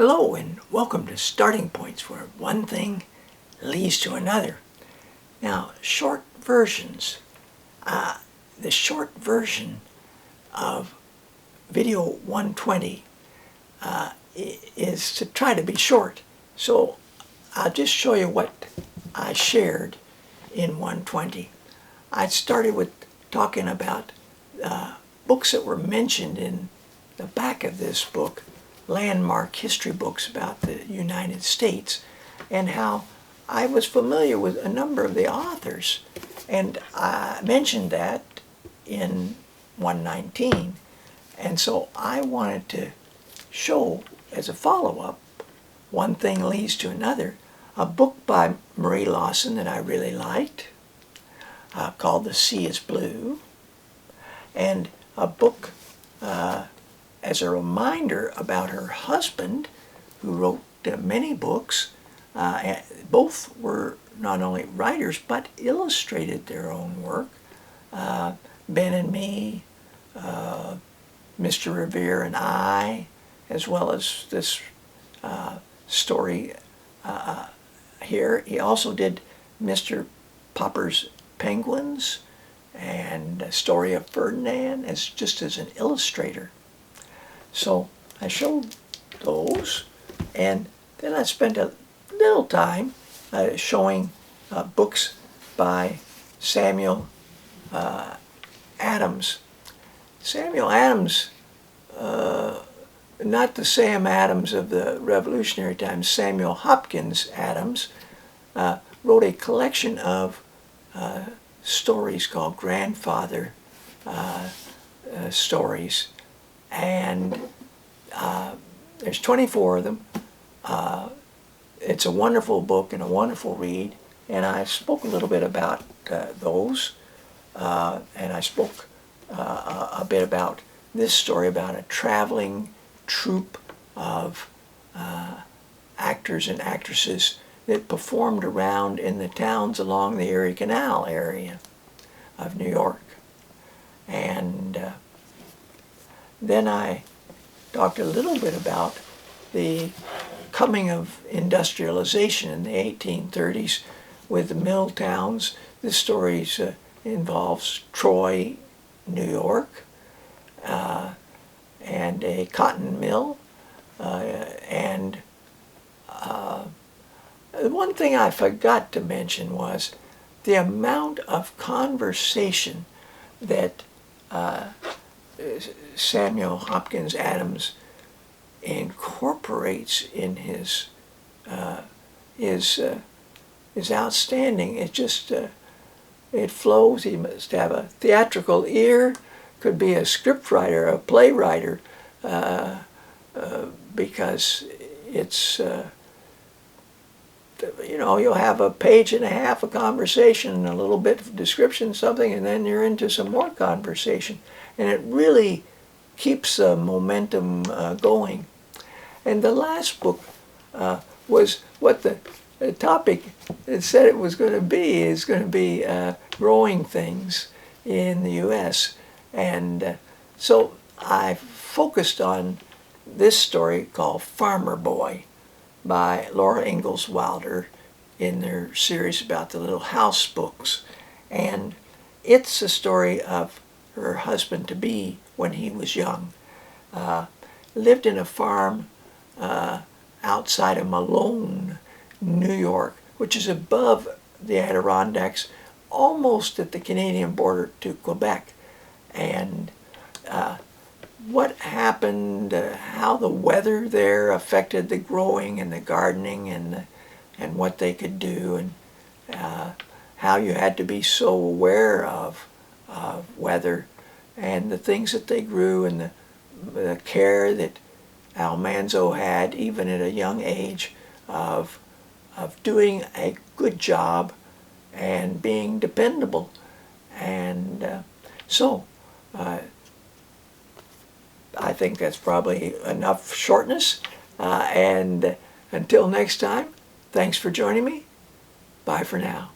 Hello and welcome to Starting Points, where one thing leads to another. Now, short versions. The short version of video 120 is to try to be short. So I'll just show you what I shared in 120. I started with talking about books that were mentioned in the back of this book, landmark history books about the United States, and how I was familiar with a number of the authors. And I mentioned that in 119. And so I wanted to show, as a follow-up, One Thing Leads to Another, a book by Marie Lawson that I really liked, called The Sea is Blue, and a book as a reminder about her husband, who wrote many books. Both were not only writers, but illustrated their own work. Ben and Me, Mr. Revere and I, as well as this story here. He also did Mr. Popper's Penguins and a Story of Ferdinand just as an illustrator. So I showed those, and then I spent a little time showing books by Samuel Adams. Samuel Adams, not the Sam Adams of the Revolutionary times, Samuel Hopkins Adams, wrote a collection of stories called Grandfather Stories. And there's 24 of them. It's a wonderful book and a wonderful read, and I spoke a little bit about those, and I spoke a bit about this story about a traveling troupe of actors and actresses that performed around in the towns along the Erie Canal area of New York. And then I talked a little bit about the coming of industrialization in the 1830s with the mill towns. This story involves Troy, New York, and a cotton mill. And one thing I forgot to mention was the amount of conversation that Samuel Hopkins Adams incorporates in his is outstanding. It just it flows. He must have a theatrical ear. Could be a scriptwriter, a playwright, because it's you'll have a page and a half of conversation, a little bit of description, something, and then you're into some more conversation. And it really keeps the momentum going. And the last book was what the topic it said it was going to be, is going to be growing things in the U.S. And so I focused on this story called Farmer Boy by Laura Ingalls Wilder in their series about the Little House books. And it's a story of her husband-to-be when he was young. Lived in a farm outside of Malone, New York, which is above the Adirondacks, almost at the Canadian border to Quebec. And what happened, how the weather there affected the growing and the gardening and what they could do, and how you had to be so aware of weather and the things that they grew, and the care that Almanzo had, even at a young age, of doing a good job and being dependable. And so I think that's probably enough shortness. And until next time, thanks for joining me. Bye for now.